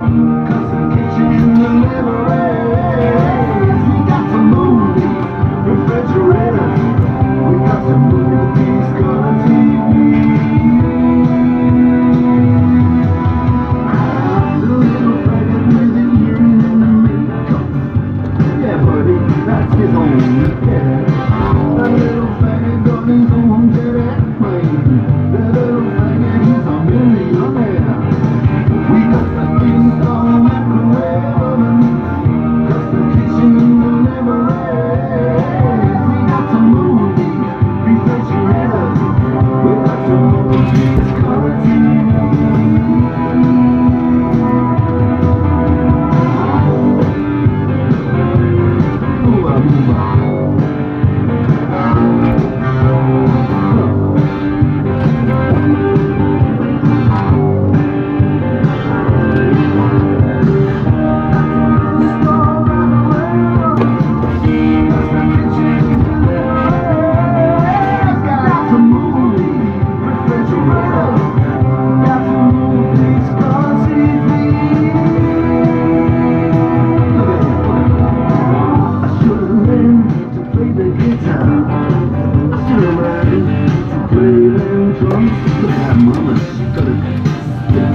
Custom kitchen deliveries. We got some movie refrigerators. We got some movies, color TV. The little faggot living here in America. Yeah, buddy, that's his own. Yeah. That little faggot got his own jet airplane. That little faggot, he's a millionaire. We got the install microwave oven, custom kitchen deliveries. We got some movies, refrigerators. We got some movies, color TV. Ooh, ooh,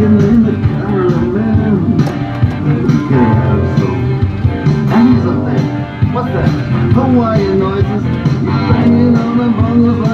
in the cameraman. We can have some. And something. What's that? Hawaiian noises. You're banging on the bongos